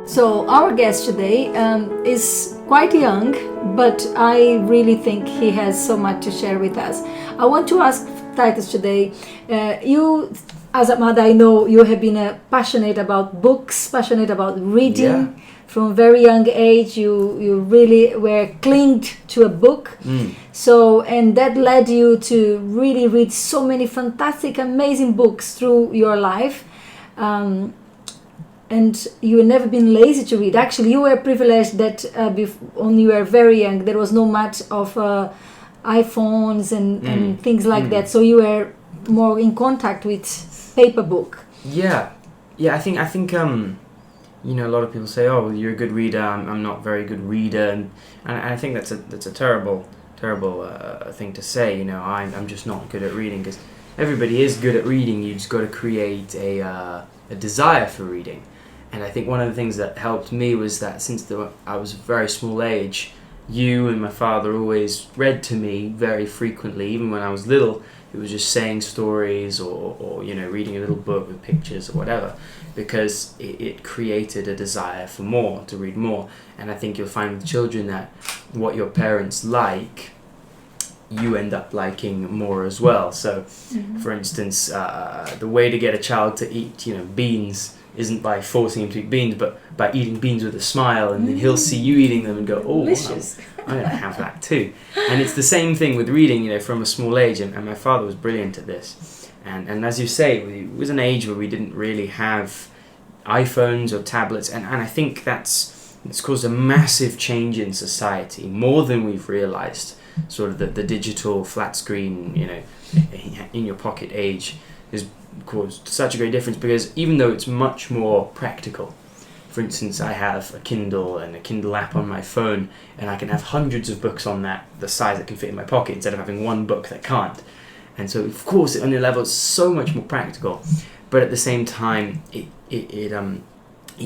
So our guest today is quite young, but I really think he has so much to share with us. I want to ask Titus today, you as a mother, I know you have been passionate about books, passionate about reading. Yeah. From a very young age, you really were clinged to a book. So, and that led you to really read so many fantastic, amazing books through your life. And you have never been lazy to read. Actually, you were privileged that when you were very young, there was no much of iPhones and things like that. So you were more in contact with paper book. Yeah. I think you know, a lot of people say, "Oh, you're a good reader. I'm not a very good reader," and I think that's a terrible thing to say. You know, I'm just not good at reading, because everybody is good at reading. You just got to create a desire for reading. And I think one of the things that helped me was that since I was a very small age, you and my father always read to me very frequently. Even when I was little, it was just saying stories or you know, reading a little book with pictures or whatever, because it created a desire for more, to read more. And I think you'll find with children that what your parents like, you end up liking more as well. So, for instance, the way to get a child to eat, you know, beans isn't by forcing him to eat beans, but by eating beans with a smile, and then he'll see you eating them and go, "Oh, delicious. I'm going to have that too." And it's the same thing with reading, you know, from a small age, and my father was brilliant at this. And as you say, it was an age where we didn't really have iPhones or tablets, and I think it's caused a massive change in society, more than we've realized. Sort of the digital flat screen, you know, in your pocket age has caused such a great difference, because even though it's much more practical, for instance, I have a Kindle and a Kindle app on my phone, and I can have hundreds of books on that, the size that can fit in my pocket, instead of having one book that can't. And so, of course, on your level, it's so much more practical, but at the same time, it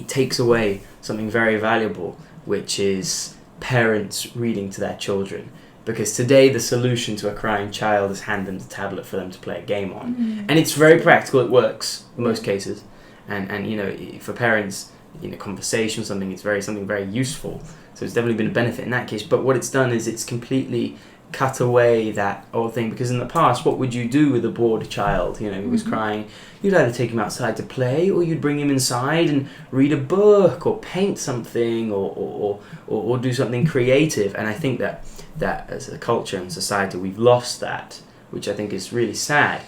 takes away something very valuable, which is parents reading to their children. Because today the solution to a crying child is hand them the tablet for them to play a game on. And it's very practical, it works in most cases. And you know, for parents, in a conversation or something, it's something very useful. So it's definitely been a benefit in that case. But what it's done is it's completely cut away that old thing, because in the past, what would you do with a bored child, you know, who was crying? You'd either take him outside to play, or you'd bring him inside and read a book or paint something or do something creative. And I think that as a culture and society, we've lost that, which I think is really sad.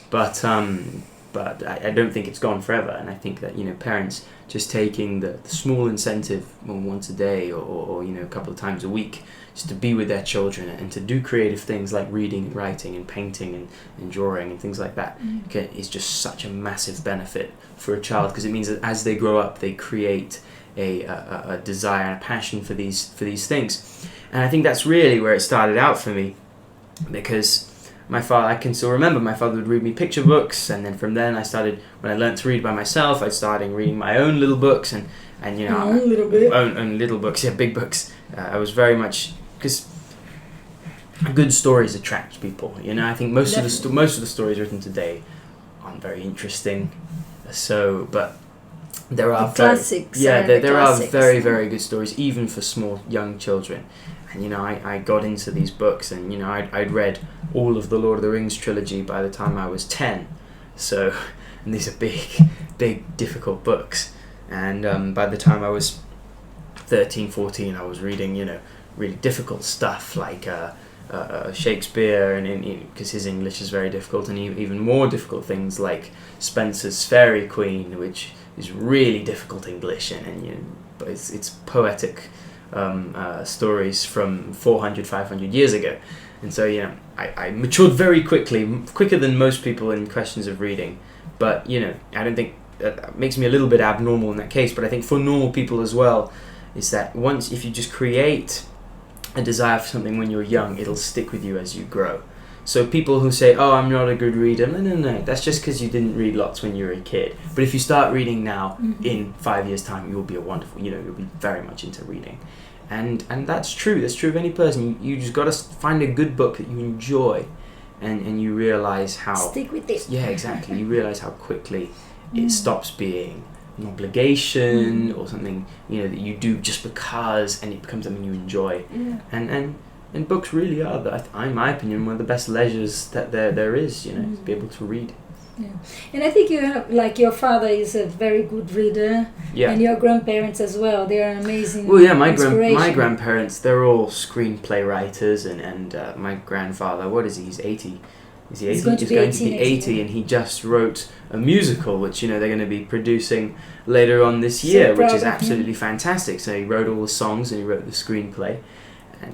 But I don't think it's gone forever. And I think that, you know, parents just taking the small incentive once a day or you know, a couple of times a week, just to be with their children and to do creative things like reading, writing and painting and drawing and things like that, is just such a massive benefit for a child, because it means that as they grow up, they create a desire and a passion for these things. And I think that's really where it started out for me, because my father, I can still remember, my father would read me picture books, and then from then I started, when I learned to read by myself, I started reading my own little books and you know, own little books, big books. I was very much, because good stories attract people, you know. I think most of the stories written today aren't very interesting. So, but there are classics. There are very, very good stories, even for small young children. And you know, I got into these books, and you know, I'd read all of the Lord of the Rings trilogy by the time I was 10. So, and these are big, difficult books. And by the time I was 13, 14, I was reading, you know, really difficult stuff like Shakespeare, and because his English is very difficult, and even more difficult things like Spenser's Fairy Queen, which is really difficult English, and you know, but it's poetic stories from 400, 500 years ago. And so, you know, I matured very quicker than most people in questions of reading. But, you know, I don't think that makes me a little bit abnormal in that case, but I think for normal people as well, is that if you just create a desire for something when you're young, it'll stick with you as you grow. So people who say, "Oh, I'm not a good reader," no, that's just because you didn't read lots when you were a kid. But if you start reading now, in 5 years' time, you'll be you'll be very much into reading. And that's true. That's true of any person. You just got to find a good book that you enjoy, and you realize how... Stick with it. Yeah, exactly. You realize how quickly it stops being an obligation or something, you know, that you do just because, and it becomes something you enjoy. And books really are, in my opinion, one of the best leisures that there is, you know, to be able to read. Yeah, and I think you have, like, your father is a very good reader, and your grandparents as well. They are amazing. Well, yeah, my grandparents, they're all screenplay writers, and my grandfather, what is he? He's 80. Is he 80? He's going to be 80, and he just wrote a musical, which, you know, they're going to be producing later on this year, which is absolutely fantastic. So he wrote all the songs and he wrote the screenplay,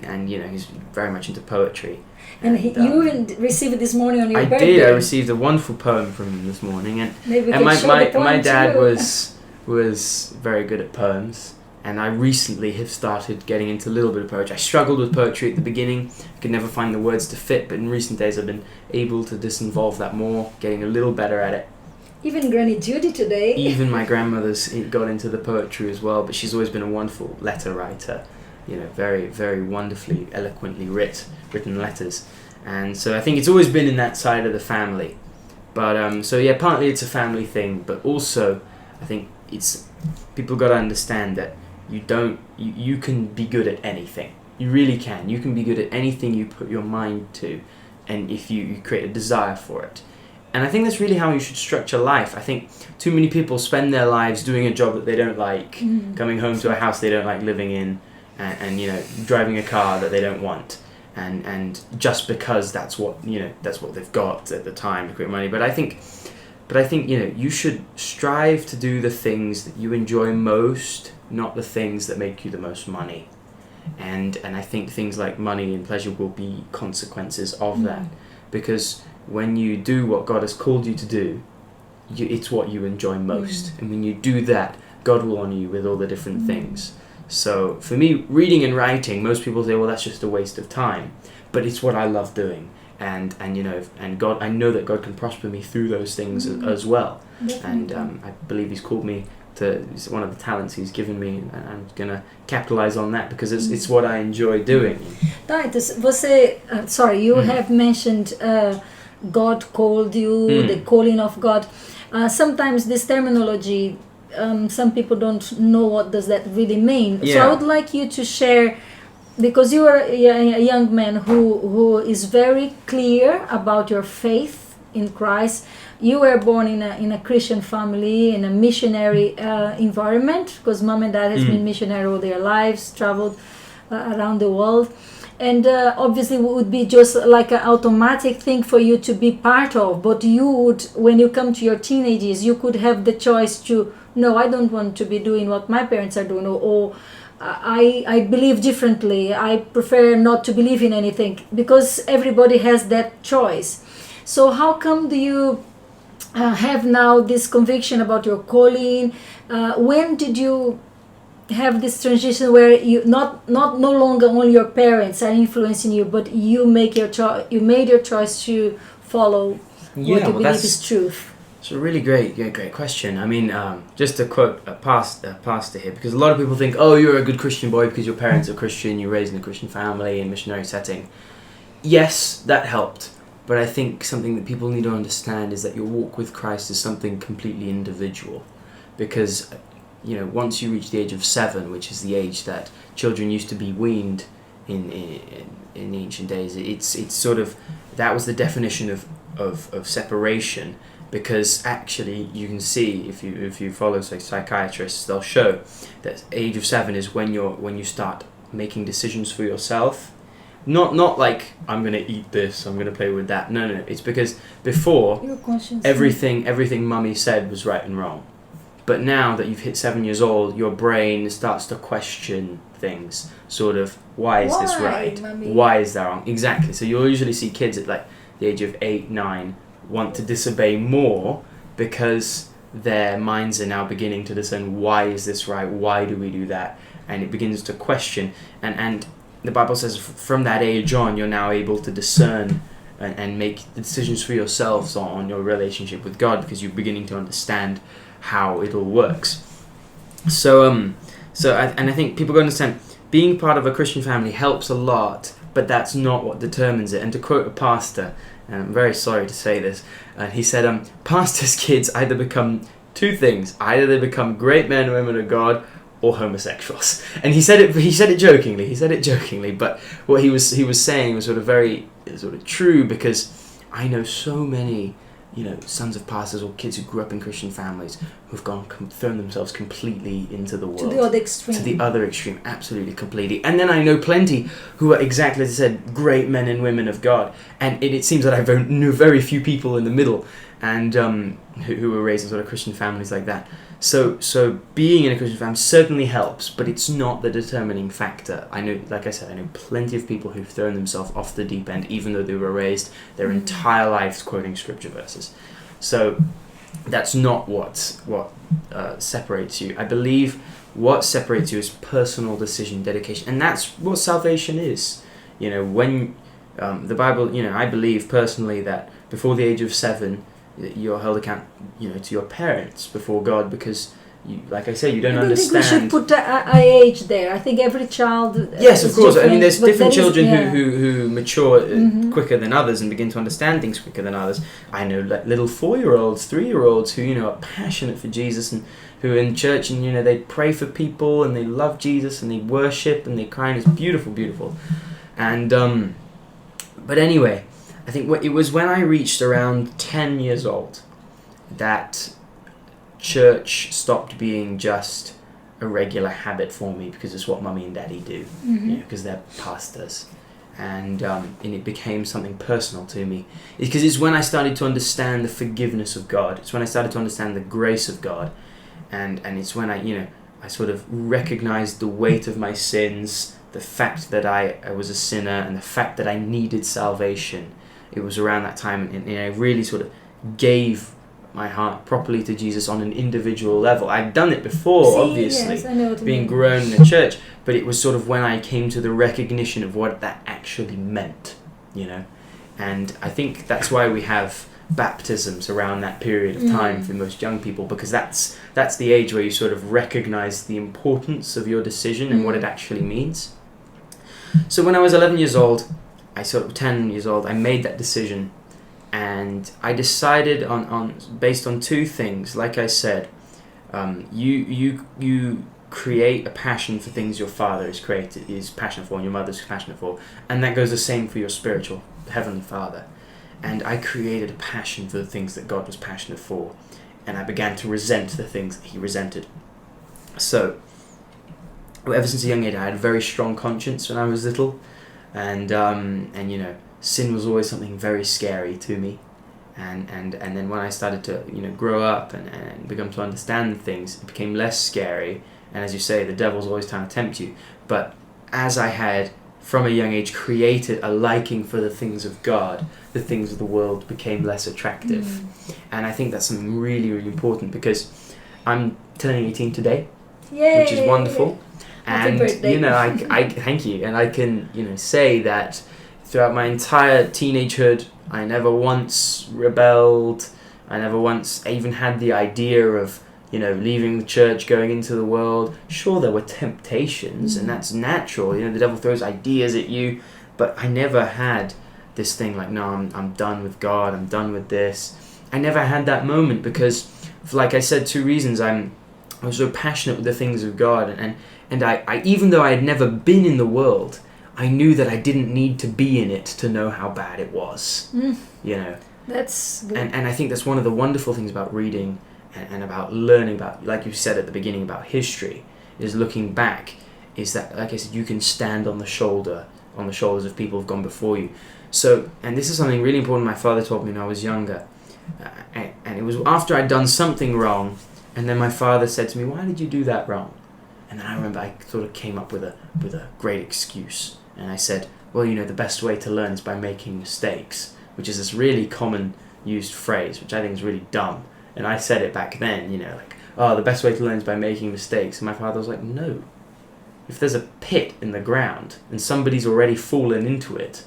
and you know, he's very much into poetry. And you received it this morning on your birthday. I did. I received a wonderful poem from him this morning, and my dad was very good at poems, and I recently have started getting into a little bit of poetry. I struggled with poetry at the beginning. I could never find the words to fit, but in recent days I've been able to disinvolve that more, getting a little better at it. Even Granny Judy today. Even my grandmother's got into the poetry as well, but she's always been a wonderful letter writer. You know, very, very wonderfully, eloquently written letters. And so I think it's always been in that side of the family. But, so yeah, partly it's a family thing, but also I think it's, people got to understand that you can be good at anything. You really can. You can be good at anything you put your mind to, and if you create a desire for it. And I think that's really how you should structure life. I think too many people spend their lives doing a job that they don't like, coming home to a house they don't like living in, and you know, driving a car that they don't want, and just because that's what they've got at the time to create money. But I think you know, you should strive to do the things that you enjoy most, not the things that make you the most money. And I think things like money and pleasure will be consequences of that, because when you do what God has called you to do, it's what you enjoy most, and when you do that, God will honor you with all the different things. So for me, reading and writing, most people say, well, that's just a waste of time, but it's what I love doing, and you know, and God, I know that God can prosper me through those things as well. And I believe He's called me to, it's one of the talents He's given me, and I'm gonna capitalize on that because it's what I enjoy doing. Titus, you have mentioned God called you, the calling of God. Sometimes this terminology, some people don't know what does that really mean. So I would like you to share, because you are a young man who is very clear about your faith in Christ. You were born in a Christian family, in a missionary environment, because mom and dad has been missionary all their lives, traveled around the world. And obviously it would be just like an automatic thing for you to be part of. But you would, when you come to your teenagers, you could have the choice to, no, I don't want to be doing what my parents are doing, or I believe differently. I prefer not to believe in anything, because everybody has that choice. So how come do you have now this conviction about your calling? When did you have this transition where you no longer only your parents are influencing you, but you make your you made your choice to follow what you believe is truth? It's a really great question. I mean, just to quote a pastor here, because a lot of people think, oh, you're a good Christian boy because your parents are Christian, you're raised in a Christian family in missionary setting. Yes, that helped, but I think something that people need to understand is that your walk with Christ is something completely individual, because you know, once you reach the age of 7, which is the age that children used to be weaned in ancient days, it's sort of, that was the definition of separation, because actually you can see, if you follow psychiatrists, they'll show that age of 7 is when you start making decisions for yourself. Not like, I'm going to eat this, I'm going to play with that. No. It's because before, everything mummy said was right and wrong. But now that you've hit 7 years old, your brain starts to question things. Sort of, why is this right? Mommy? Why is that wrong? Exactly. So you'll usually see kids at like the age of 8, 9 want to disobey more, because their minds are now beginning to discern, why is this right? Why do we do that? And it begins to question. And the Bible says from that age on, you're now able to discern and make the decisions for yourselves on your relationship with God, because you're beginning to understand how it all works. So I think people got to understand, being part of a Christian family helps a lot, but that's not what determines it. And to quote a pastor, and I'm very sorry to say this, he said, pastors' kids either become two things: either they become great men and women of God, or homosexuals. And he said it jokingly, but what he was saying was sort of very sort of true, because I know so many, sons of pastors or kids who grew up in Christian families who've thrown themselves completely into the world. To the other extreme. To the other extreme, absolutely, completely. And then I know plenty who are, exactly as I said, great men and women of God. And it seems that I know very few people in the middle, and who were raised in sort of Christian families like that. So being in a Christian family certainly helps, but it's not the determining factor. I know, like I said, I know plenty of people who've thrown themselves off the deep end, even though they were raised their entire lives quoting scripture verses. So that's not what separates you. I believe what separates you is personal decision, dedication, and that's what salvation is. When the Bible, I believe personally that before the age of 7, you're held account, to your parents before God, because like I say, you don't understand. I think we should put a age there. I think every child. Yes, of course. I mean, there's different children yeah. who mature quicker than others and begin to understand things quicker than others. I know little 4-year-olds, 3-year-olds who are passionate for Jesus, and who are in church, and they pray for people and they love Jesus and they worship and they cry, and it's beautiful, beautiful. And but anyway, I think it was when I reached around 10 years old that church stopped being just a regular habit for me, because it's what mummy and daddy do, because they're pastors, and it became something personal to me. Because it's when I started to understand the forgiveness of God. It's when I started to understand the grace of God, and it's when I sort of recognized the weight of my sins, the fact that I was a sinner, and the fact that I needed salvation. It was around that time, and I really sort of gave my heart properly to Jesus on an individual level. I'd done it before, obviously, yes, I know what you being mean. grown in the church, but it was sort of when I came to the recognition of what that actually meant, and I think that's why we have baptisms around that period of time for most young people, because that's the age where you sort of recognize the importance of your decision and what it actually means. So when I was 11 years old, 10 years old, I made that decision, and I decided on based on two things. Like I said, you create a passion for things your father is passionate for, and your mother's passionate for, and that goes the same for your spiritual heavenly father. And I created a passion for the things that God was passionate for, and I began to resent the things that he resented. So ever since a young age, I had a very strong conscience when I was little, and sin was always something very scary to me. And then when I started to grow up and become to understand things, it became less scary. And as you say, the devil's always trying to tempt you. But as I had from a young age created a liking for the things of God, the things of the world became less attractive. And I think that's something really, really important, because I'm turning 18 today. Yay. Which is wonderful. Happy And birthday. I thank you, and I can say that throughout my entire teenagehood, I never once rebelled. I never once even had the idea of leaving the church, going into the world. Sure, there were temptations, and that's natural. The devil throws ideas at you, but I never had this thing like, no, I'm done with God. I'm done with this. I never had that moment, because, like I said, two reasons. I was so passionate with the things of God, and I even though I had never been in the world, I knew that I didn't need to be in it to know how bad it was. That's good. And I think that's one of the wonderful things about reading and about learning about, like you said at the beginning, about history, is looking back, is that, like I said, you can stand on the shoulders of people who've gone before you. So, and this is something really important my father taught me when I was younger, and it was after I'd done something wrong, and then my father said to me, "Why did you do that wrong?" And then I remember I sort of came up with a great excuse, and I said, "Well, the best way to learn is by making mistakes," which is this really common used phrase, which I think is really dumb. And I said it back then, the best way to learn is by making mistakes. And my father was like, "No. If there's a pit in the ground and somebody's already fallen into it,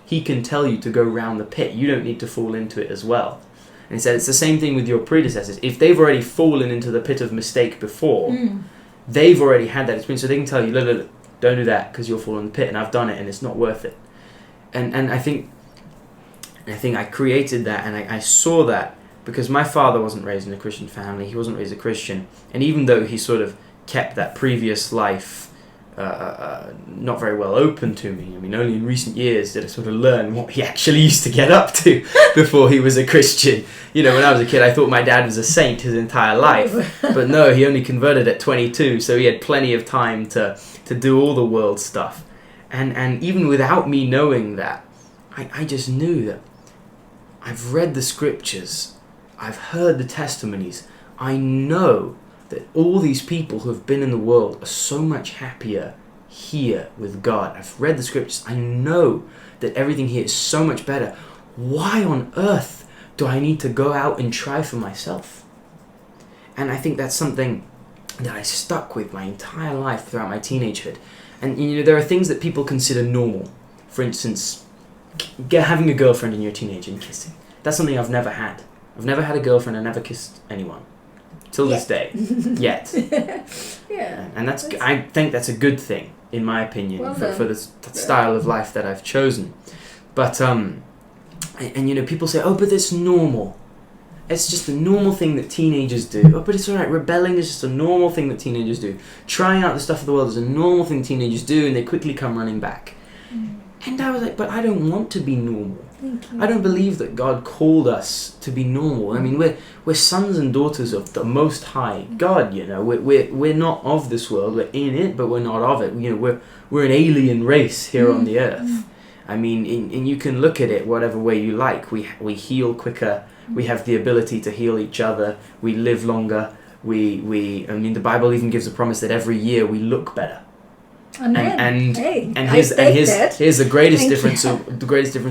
he can tell you to go round the pit. You don't need to fall into it as well." And he said it's the same thing with your predecessors. If they've already fallen into the pit of mistake before, they've already had that experience, so they can tell you, look, don't do that because you'll fall in the pit, and I've done it and it's not worth it. And I think I created that, and I saw that because my father wasn't raised in a Christian family. He wasn't raised a Christian. And even though he sort of kept that previous life not very well open to me. I mean, only in recent years did I sort of learn what he actually used to get up to before he was a Christian. You know, when I was a kid, I thought my dad was a saint his entire life. But no, he only converted at 22, so he had plenty of time to do all the world stuff. And even without me knowing that, I just knew that I've read the scriptures, I've heard the testimonies, I know that all these people who have been in the world are so much happier here with God. I've read the scriptures. I know that everything here is so much better. Why on earth do I need to go out and try for myself? And I think that's something that I stuck with my entire life throughout my teenagehood. And you know, there are things that people consider normal. For instance, having a girlfriend in your teenager and kissing. That's something I've never had. I've never had a girlfriend and never kissed anyone. Till this day. Yet. Yeah. And I think that's a good thing, in my opinion, for the style of life that I've chosen. But, and you know, people say, oh, but it's normal. It's just a normal thing that teenagers do. Oh, but it's alright, rebelling is just a normal thing that teenagers do. Trying out the stuff of the world is a normal thing teenagers do, and they quickly come running back. And I was like, but I don't want to be normal. I don't believe that God called us to be normal. I mean, we're sons and daughters of the Most High God. You know, we're not of this world. We're in it, but we're not of it. You know, we're an alien race here on the earth. I mean, and you can look at it whatever way you like. We heal quicker. We have the ability to heal each other. We live longer. I mean, the Bible even gives a promise that every year we look better. Amen. Here's the greatest difference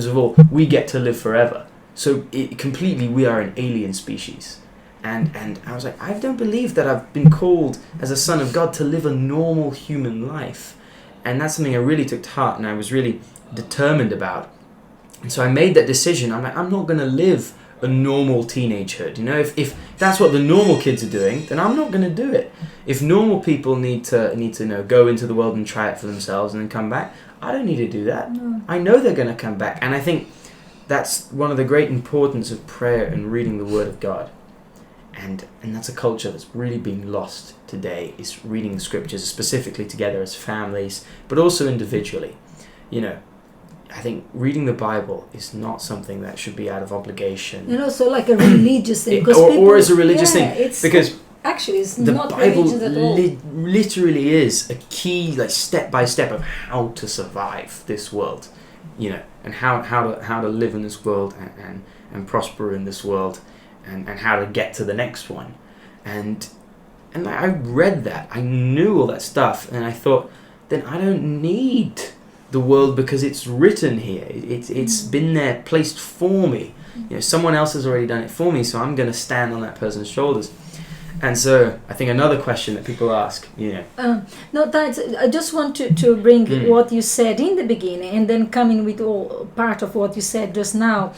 of all. We get to live forever. So we are an alien species. And I was like, I don't believe that I've been called as a son of God to live a normal human life. And that's something I really took to heart and I was really determined about. And so I made that decision. I'm like, I'm not going to live a normal teenagehood. You know, if that's what the normal kids are doing, then I'm not going to do it. If normal people need to go into the world and try it for themselves and then come back, I don't need to do that. No. I know they're going to come back. And I think that's one of the great importance of prayer and reading the Word of God. And that's a culture that's really being lost today, is reading the scriptures specifically together as families, but also individually. You know, I think reading the Bible is not something that should be out of obligation. And also like a religious thing. Or as a religious thing. Because actually it's the not Bible religious at all. Literally is a key, like step by step of how to survive this world. You know, and how to live in this world and prosper in this world and how to get to the next one. And I read that. I knew all that stuff and I thought, then I don't need the world because it's written here. It's been there, placed for me. You know, someone else has already done it for me, so I'm going to stand on that person's shoulders. And so I think another question that people ask, you know. No, Titus, I just want to bring what you said in the beginning and then coming with all part of what you said just now.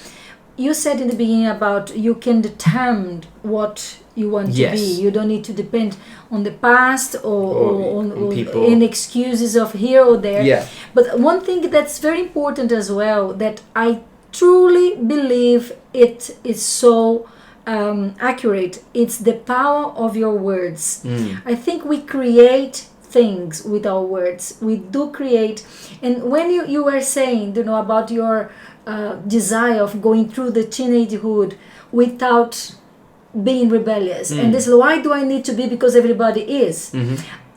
You said in the beginning about you can determine what you want to be. You don't need to depend on the past or on people, in excuses of here or there. Yeah. But one thing that's very important as well, that I truly believe it is so accurate, it's the power of your words. I think we create things with our words. We do create. And when you were saying, you know, about your desire of going through the teenagehood without being rebellious, and this, why do I need to be because everybody is?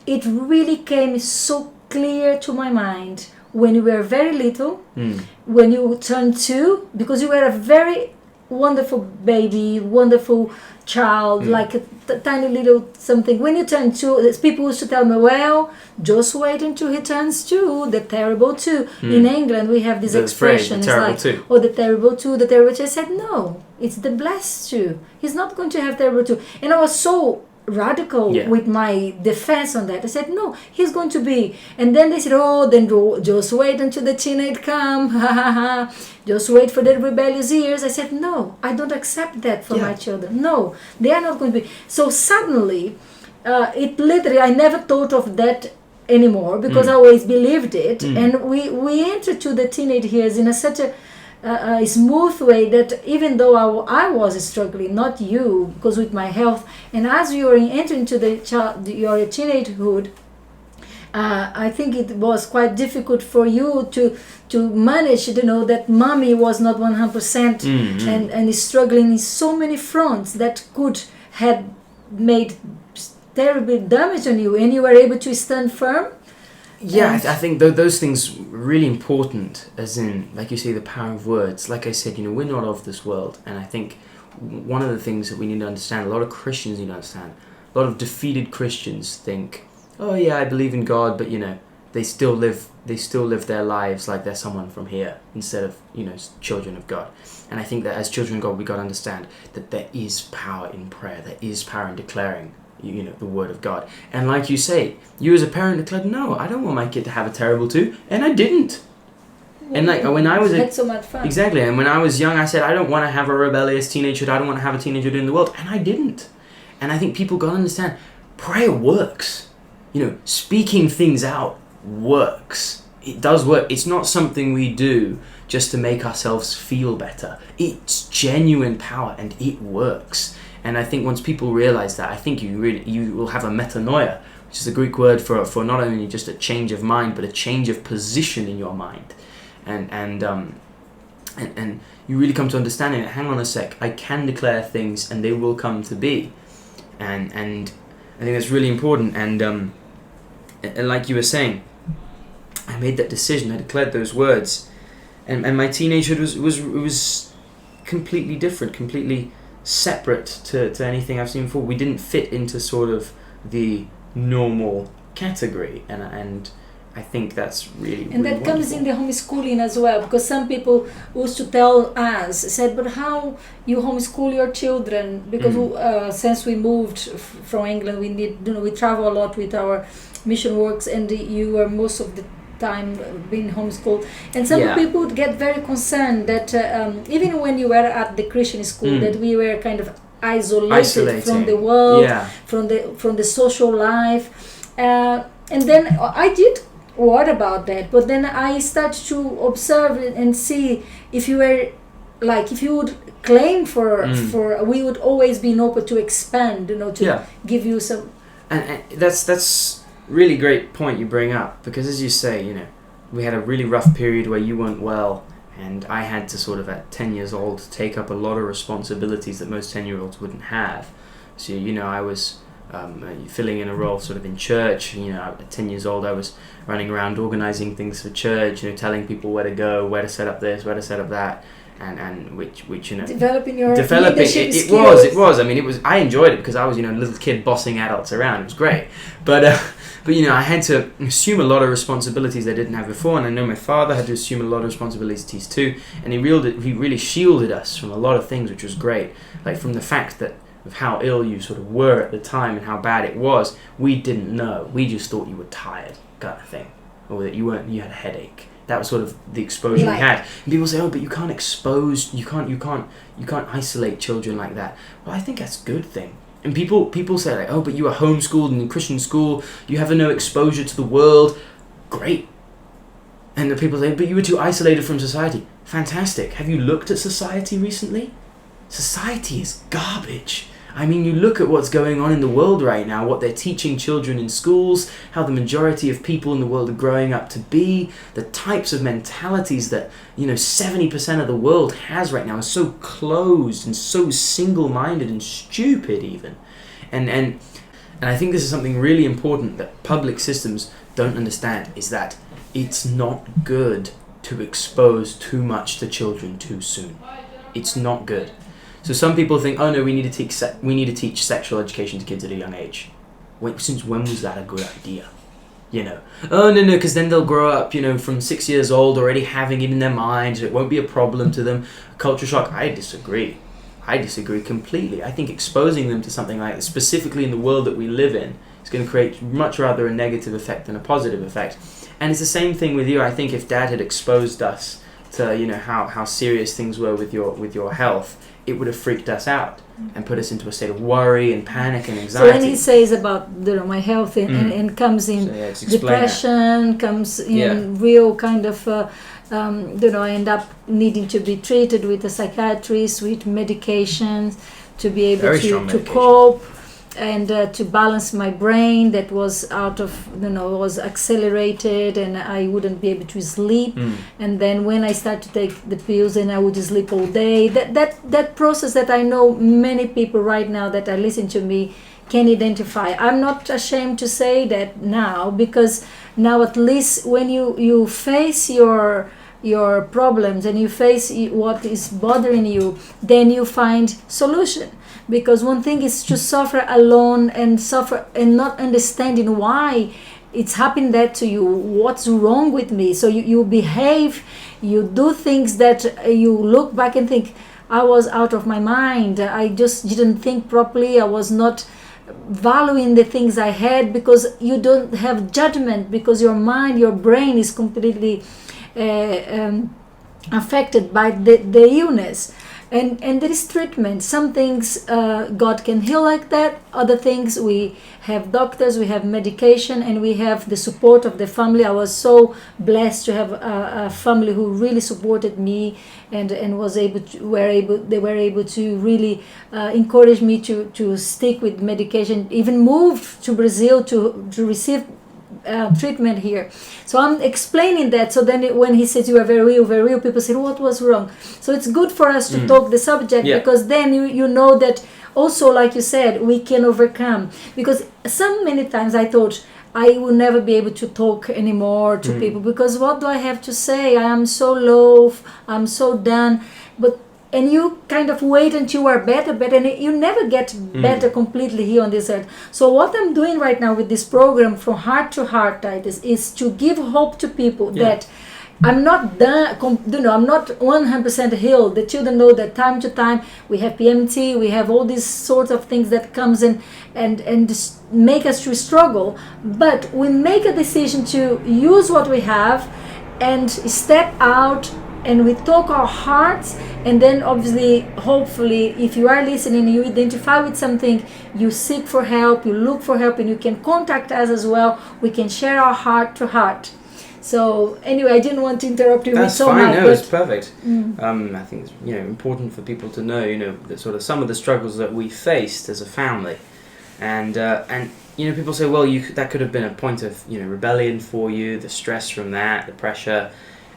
It really came so clear to my mind when you were very little, when you turned 2, because you were a very wonderful baby, wonderful child, like a tiny little something. When you turn 2, people used to tell me, well, just wait until he turns 2, the terrible 2. In England we have this expression, it's like, oh, the terrible 2, the terrible 2. I said, no, it's the blessed 2. He's not going to have terrible 2. And I was so radical with my defense on that. I said, no, he's going to be. And then they said, oh, then just wait until the teenage come. Just wait for the rebellious years. I said, no, I don't accept that for my children. No, they are not going to be. So suddenly, it literally, I never thought of that anymore because I always believed it. And we entered to the teenage years in such a a smooth way, that even though I was struggling, not you, because with my health, and as you are entering into your teenagehood, I think it was quite difficult for you to manage, that mommy was not 100% and is struggling in so many fronts that could have made terrible damage on you, and you were able to stand firm. Yeah, I think those things are really important, as in, like you say, the power of words. Like I said, we're not of this world, and I think one of the things that we need to understand, a lot of Christians need to understand, a lot of defeated Christians think, oh yeah, I believe in God, but they still live their lives like they're someone from here instead of children of God. And I think that as children of God, we got to understand that there is power in prayer, there is power in declaring the word of God. And like you say, you as a parent declared, no, I don't want my kid to have a terrible too, and I didn't. And like when I was had so much fun. Exactly, and when I was young, I said I don't want to have a rebellious teenager. I don't want to have a teenager in the world, and I didn't. And I think people got to understand, prayer works. Speaking things out works. It does work. It's not something we do just to make ourselves feel better. It's genuine power, and it works. And I think once people realize that, I think you will have a metanoia, which is the Greek word for not only just a change of mind, but a change of position in your mind. And you really come to understanding that, hang on a sec, I can declare things and they will come to be. And I think that's really important. And like you were saying, I made that decision, I declared those words. And my teenagehood was completely different, completely separate to anything I've seen before. We didn't fit into sort of the normal category, and I think that's really and that comes in the homeschooling as well, because some people used to tell us, said, but how you homeschool your children? Because since we moved from England, we travel a lot with our mission works, and you are most of the time being homeschooled, and some people would get very concerned that even when you were at the Christian school, that we were kind of isolated from the world, from the social life, and then I did worry about that, but then I started to observe and see if you were if you would claim for we would always be open to expand, to give you some, and that's really great point you bring up, because as you say, we had a really rough period where you weren't well, and I had to sort of at 10 years old take up a lot of responsibilities that most 10-year-olds wouldn't have. So I was filling in a role sort of in church. At 10 years old I was running around organizing things for church, telling people where to go, where to set up this, where to set up that, and which developing your leadership skills. It was. I mean, I enjoyed it because I was a little kid bossing adults around. It was great, but I had to assume a lot of responsibilities I didn't have before, and I know my father had to assume a lot of responsibilities too, and he really shielded us from a lot of things, which was great. Like from the fact that of how ill you sort of were at the time and how bad it was, we didn't know. We just thought you were tired, kind of thing, or that you had a headache. That was sort of the exposure we had. And people say, oh, but you can't isolate children like that. Well, I think that's a good thing. And people say like, oh, but you were homeschooled in a Christian school, you have no exposure to the world. Great. And the people say, but you were too isolated from society. Fantastic. Have you looked at society recently? Society is garbage. I mean, you look at what's going on in the world right now, what they're teaching children in schools, how the majority of people in the world are growing up to be, the types of mentalities that, 70% of the world has right now are so closed and so single-minded and stupid even. And I think this is something really important that public systems don't understand, is that it's not good to expose too much to children too soon. It's not good. So some people think, oh no, we need to teach sexual education to kids at a young age. Since when was that a good idea? Oh no, because then they'll grow up, from 6 years old already having it in their minds. It won't be a problem to them. Culture shock. I disagree completely. I think exposing them to something like this, specifically in the world that we live in, is going to create much rather a negative effect than a positive effect. And it's the same thing with you. I think if Dad had exposed us to how serious things were with your health, it would have freaked us out and put us into a state of worry and panic and anxiety. So when he says about my health and comes in depression, comes in real kind of I end up needing to be treated with a psychiatrist, with medications, to be able to cope and to balance my brain that was out of, was accelerated, and I wouldn't be able to sleep. And then when I start to take the pills, and I would sleep all day. That process that I know many people right now that are listening to me can identify. I'm not ashamed to say that now, because now at least when you face your problems and you face what is bothering you, then you find solution. Because one thing is to suffer alone and suffer and not understanding why it's happening that to you, what's wrong with me. So you behave, you do things that you look back and think, I was out of my mind, I just didn't think properly, I was not valuing the things I had, because you don't have judgment, because your mind, your brain is completely affected by the illness. And there is treatment. Some things God can heal like that. Other things we have doctors, we have medication, and we have the support of the family. I was so blessed to have a family who really supported me and they were able to really encourage me to stick with medication. Even moved to Brazil to receive treatment here. So I'm explaining that. So then when he says you are very ill, people say, what was wrong? So it's good for us to talk the subject, because then you know that also, like you said, we can overcome. Because many times I thought I will never be able to talk anymore to people, because what do I have to say? I am so low, I'm so done. And you kind of wait until you are better, and you never get better completely here on this earth. So what I'm doing right now with this program from Heart to Heart, Titus, is to give hope to people that I'm not done, I'm not 100% healed. The children know that time to time we have PMT, we have all these sorts of things that comes in and make us to struggle. But we make a decision to use what we have and step out, and we talk our hearts. And then obviously, hopefully, if you are listening, you identify with something, you seek for help, you look for help, and you can contact us as well. We can share our heart to heart. So anyway, I didn't want to interrupt you so much. That's fine. No, it's perfect. I think it's important for people to know that sort of some of the struggles that we faced as a family, and people say, well, that could have been a point of rebellion for you, the stress from that, the pressure.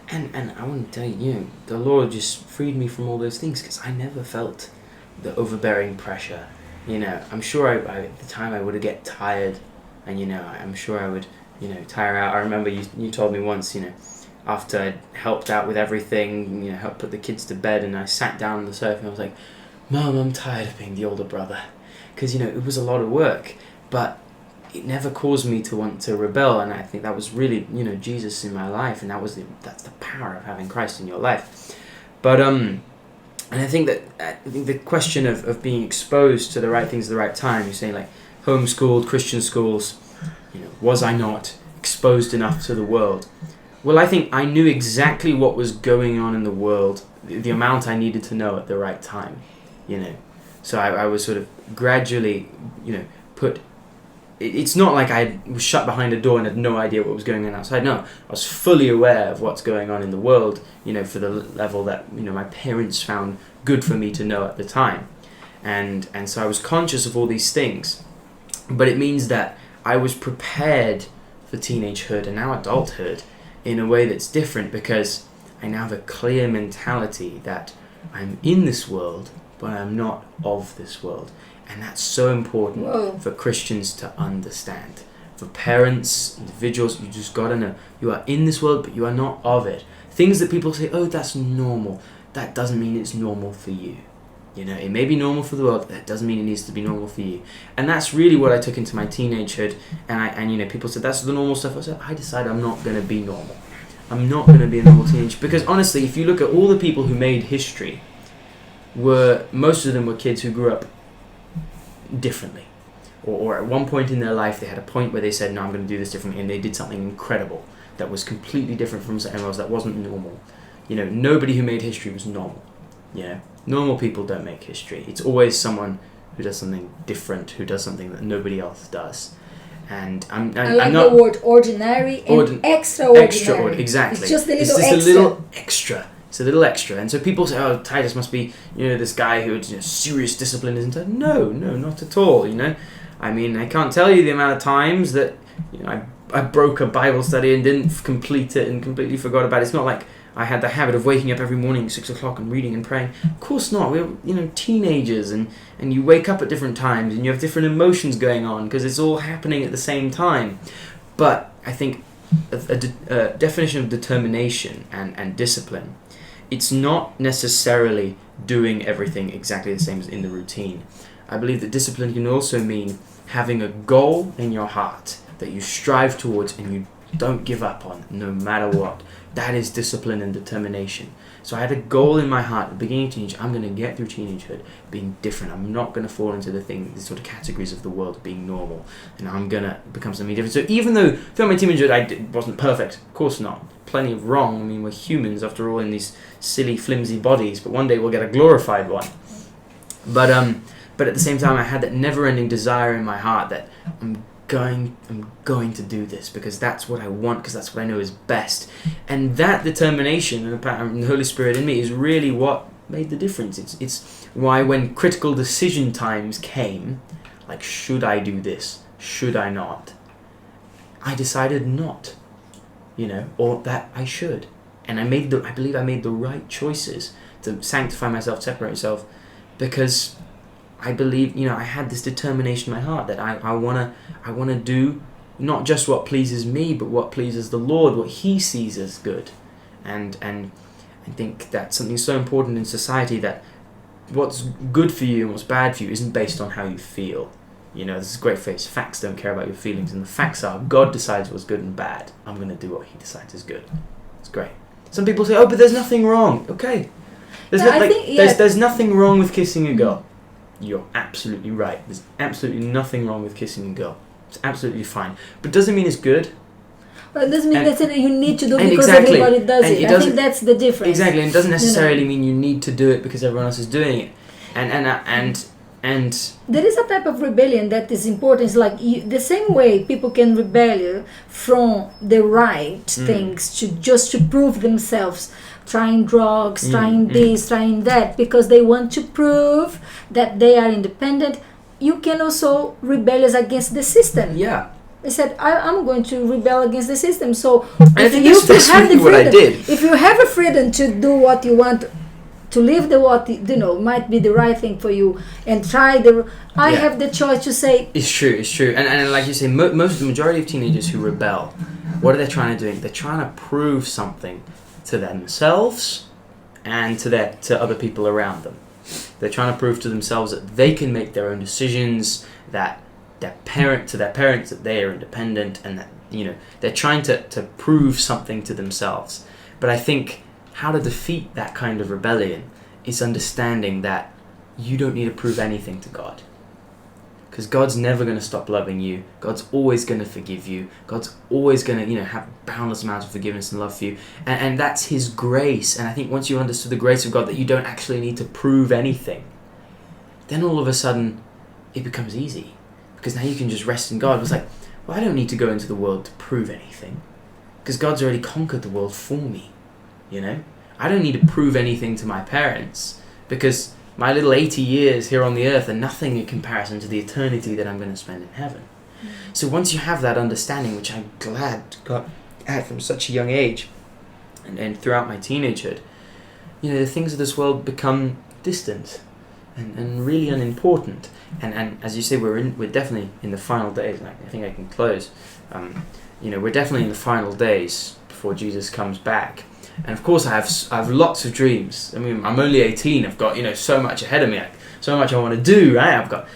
And I want to tell you, the Lord just freed me from all those things, because I never felt the overbearing pressure. I'm sure at the time I would get tired, and I'm sure I would tire out. I remember you told me once, after I'd helped out with everything, helped put the kids to bed, and I sat down on the sofa and I was like, Mom, I'm tired of being the older brother, because it was a lot of work, but it never caused me to want to rebel. And I think that was really Jesus in my life, and that's the power of having Christ in your life. But and I think the question of being exposed to the right things at the right time, you're saying like homeschooled Christian schools, was I not exposed enough to the world? Well, I think I knew exactly what was going on in the world, the amount I needed to know at the right time, so I was sort of gradually put. It's not like I was shut behind a door and had no idea what was going on outside. No, I was fully aware of what's going on in the world, for the level that, my parents found good for me to know at the time. And so I was conscious of all these things. But it means that I was prepared for teenagehood and now adulthood in a way that's different, because I now have a clear mentality that I'm in this world, but I'm not of this world. And that's so important for Christians to understand. For parents, individuals, you just got to know you are in this world, but you are not of it. Things that people say, oh, that's normal. That doesn't mean it's normal for you. It may be normal for the world, but that doesn't mean it needs to be normal for you. And that's really what I took into my teenagehood. And people said, that's the normal stuff. I said, I decided I'm not going to be normal. I'm not going to be a normal teenager. Because honestly, if you look at all the people who made history, most of them were kids who grew up differently, or at one point in their life they had a point where they said, no, I'm going to do this differently, and they did something incredible that was completely different from something else that wasn't normal. Nobody who made history was normal. Normal people don't make history. It's always someone who does something different, who does something that nobody else does. And I like the word ordinary and extraordinary. Exactly. It's just a It's little just extra. a little extra. It's a little extra. And so people say, oh, Titus must be, this guy who had serious discipline isn't it? No, not at all, I mean, I can't tell you the amount of times that, I broke a Bible study and didn't complete it and completely forgot about it. It's not like I had the habit of waking up every morning at 6 o'clock and reading and praying. Of course not. We're, teenagers and you wake up at different times and you have different emotions going on because it's all happening at the same time. But I think a definition of determination and discipline, it's not necessarily doing everything exactly the same as in the routine. I believe that discipline can also mean having a goal in your heart that you strive towards and you don't give up on no matter what. That is discipline and determination. So I had a goal in my heart at the beginning of teenage. I'm going to get through teenagehood being different. I'm not going to fall into the sort of categories of the world of being normal. And I'm going to become something different. So even though throughout my teenagehood I wasn't perfect, of course not. Plenty of wrong. I mean, we're humans after all in these silly, flimsy bodies. But one day we'll get a glorified one. But at the same time, I had that never-ending desire in my heart that I'm going to do this because that's what I want, because that's what I know is best. And that determination and the Holy Spirit in me is really what made the difference. It's why when critical decision times came, like should I do this, should I not, I decided not, or that I should. And I believe I made the right choices to sanctify myself, separate myself, because I believe, I had this determination in my heart that I want to do not just what pleases me, but what pleases the Lord, what He sees as good. And I think that's something so important in society, that what's good for you and what's bad for you isn't based on how you feel. This is a great phrase, facts don't care about your feelings. And the facts are, God decides what's good and bad. I'm going to do what He decides is good. It's great. Some people say, oh, but there's nothing wrong. Okay. There's nothing wrong with kissing a girl. You're absolutely right. There's absolutely nothing wrong with kissing a girl. It's absolutely fine. But doesn't mean it's good. Well, it doesn't mean that you need to do it because everybody does it. I think that's the difference. Exactly. And it doesn't necessarily mean you need to do it because everyone else is doing it. And there is a type of rebellion that is important. It's like the same way people can rebel from the right things to prove themselves, trying drugs, trying this, trying that, because they want to prove that they are independent. You can also rebel against the system. Yeah. I said, I'm going to rebel against the system. So if you have the freedom to do what you want, to live might be the right thing for you, and try I have the choice to say it's true. And like you say, the majority of teenagers who rebel, what are they trying to do? They're trying to prove something to themselves and to other people around them. They're trying to prove to themselves that they can make their own decisions, that their parents that they are independent, and that they're trying to prove something to themselves. But I think how to defeat that kind of rebellion is understanding that you don't need to prove anything to God. Because God's never going to stop loving you. God's always going to forgive you. God's always going to, have boundless amounts of forgiveness and love for you. And that's His grace. And I think once you understood the grace of God, that you don't actually need to prove anything, then all of a sudden it becomes easy. Because now you can just rest in God. It's like, well, I don't need to go into the world to prove anything. Because God's already conquered the world for me. I don't need to prove anything to my parents, because my little 80 years here on the earth are nothing in comparison to the eternity that I'm going to spend in heaven. So once you have that understanding, which I'm glad got at from such a young age, and throughout my teenagehood, the things of this world become distant and really unimportant. And as you say, we're definitely in the final days. And I think I can close. We're definitely in the final days before Jesus comes back. And of course, I have lots of dreams. I mean, I'm only 18. I've got so much ahead of me, so much I want to do. Right? I've got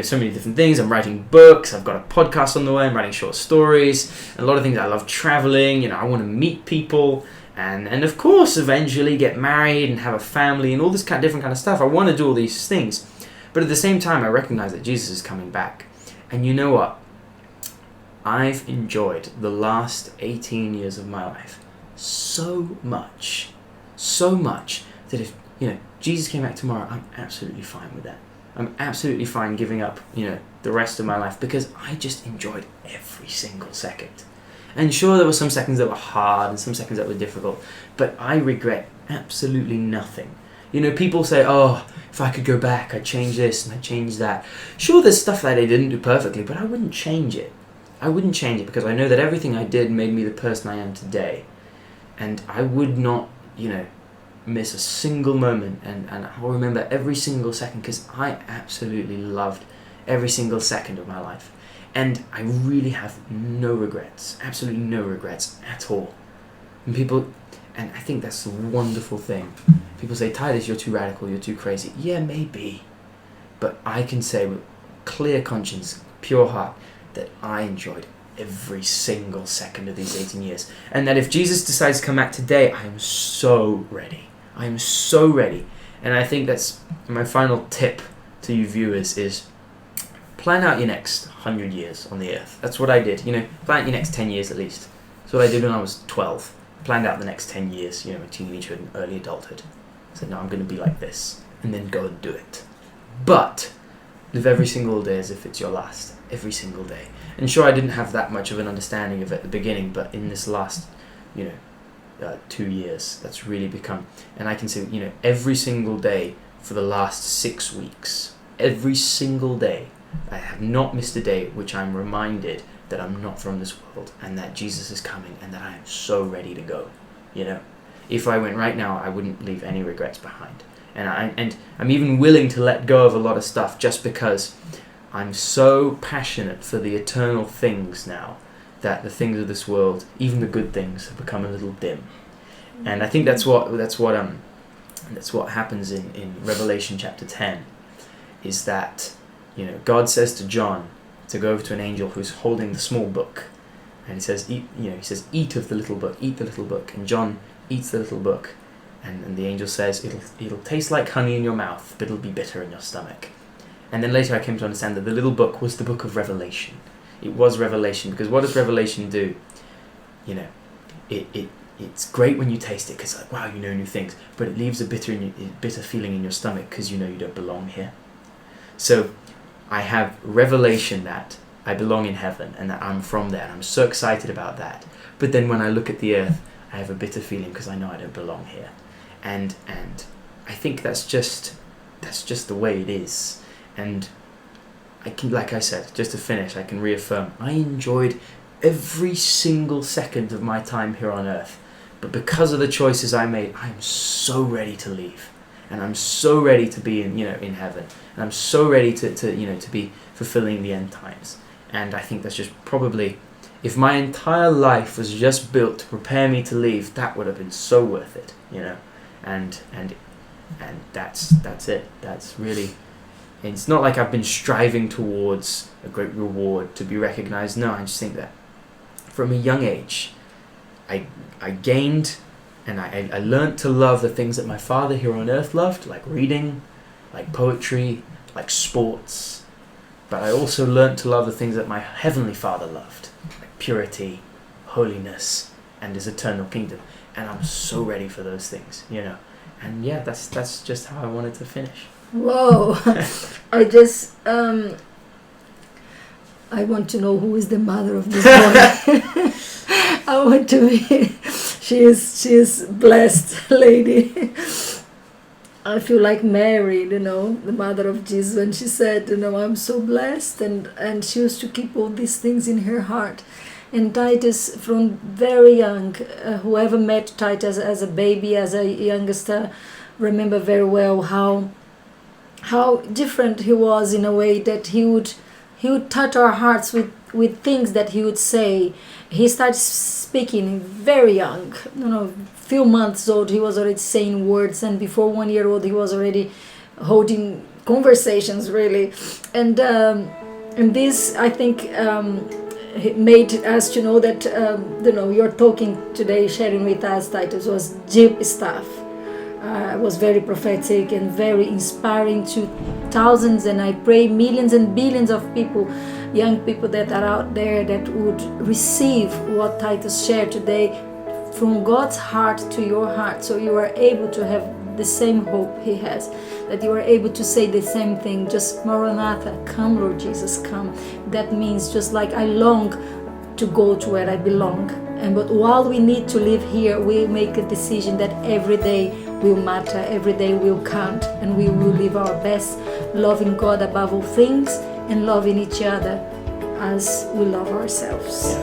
so many different things. I'm writing books. I've got a podcast on the way. I'm writing short stories. And a lot of things. I love traveling. I want to meet people, and of course, eventually get married and have a family and all this different kind of stuff. I want to do all these things, but at the same time, I recognize that Jesus is coming back. And you know what? I've enjoyed the last 18 years of my life so much that if Jesus came back tomorrow, I'm absolutely fine with that. I'm absolutely fine giving up, the rest of my life, because I just enjoyed every single second. And sure, there were some seconds that were hard and some seconds that were difficult, but I regret absolutely nothing. People say, oh, if I could go back, I'd change this and I'd change that. Sure, there's stuff that I didn't do perfectly, but I wouldn't change it. I wouldn't change it because I know that everything I did made me the person I am today. And I would not, miss a single moment, and I'll remember every single second, because I absolutely loved every single second of my life. And I really have no regrets, absolutely no regrets at all. And I think that's the wonderful thing. People say, Titus, you're too radical, you're too crazy. Yeah, maybe. But I can say with clear conscience, pure heart, that I enjoyed every single second of these 18 years. And that if Jesus decides to come back today, I am so ready. I am so ready. And I think that's my final tip to you viewers is plan out your next 100 years on the earth. That's what I did. Plan out your next 10 years at least. That's what I did when I was 12. Planned out the next 10 years, my teenagehood and early adulthood. I said, no, I'm going to be like this. And then go and do it. But live every single day as if it's your last. Every single day. And sure, I didn't have that much of an understanding of it at the beginning, but in this last, 2 years, that's really become, and I can say, every single day for the last 6 weeks, every single day, I have not missed a day which I'm reminded that I'm not from this world and that Jesus is coming and that I am so ready to go. If I went right now, I wouldn't leave any regrets behind. And I'm even willing to let go of a lot of stuff just because I'm so passionate for the eternal things now that the things of this world, even the good things, have become a little dim. And I think that's what happens in Revelation chapter 10, is that God says to John to go over to an angel who's holding the small book, and he says, eat of the little book, eat the little book, and John eats the little book, and the angel says it'll taste like honey in your mouth, but it'll be bitter in your stomach. And then later I came to understand that the little book was the book of Revelation. It was Revelation, because what does Revelation do? It's great when you taste it, because wow, new things, but it leaves a bitter feeling in your stomach because you don't belong here. So I have revelation that I belong in heaven and that I'm from there, and I'm so excited about that. But then when I look at the earth, I have a bitter feeling because I know I don't belong here. And I think that's just the way it is. And I can, like I said, just to finish, I can reaffirm, I enjoyed every single second of my time here on earth. But because of the choices I made, I am so ready to leave. And I'm so ready to be in heaven. And I'm so ready to be fulfilling the end times. And I think that's just probably, if my entire life was just built to prepare me to leave, that would have been so worth it, And that's it. That's really, it's not like I've been striving towards a great reward to be recognized. No, I just think that from a young age, I gained and I learned to love the things that my father here on earth loved, like reading, like poetry, like sports. But I also learned to love the things that my heavenly Father loved, like purity, holiness, and his eternal kingdom. And I'm so ready for those things, And yeah, that's just how I wanted to finish. Whoa! I just I want to know who is the mother of this boy. I want to be. She is blessed lady. I feel like Mary, the mother of Jesus, when she said, I'm so blessed, and she used to keep all these things in her heart. And Titus, from very young, whoever met Titus as a baby, as a youngster, remember very well how different he was, in a way that he would touch our hearts with things that he would say. He started speaking very young, few months old. He was already saying words, and before 1 year old, he was already holding conversations, really. And this, I think, made us to know that you're talking today, sharing with us, Titus, was deep stuff. Was very prophetic and very inspiring to thousands, and I pray millions and billions of people, young people that are out there, that would receive what Titus shared today from God's heart to your heart, so you are able to have the same hope he has, that you are able to say the same thing, just Maranatha, come Lord Jesus, come. That means just like I long to go to where I belong. But while we need to live here, we make a decision that every day will matter, every day will count, and we will live our best, loving God above all things and loving each other as we love ourselves.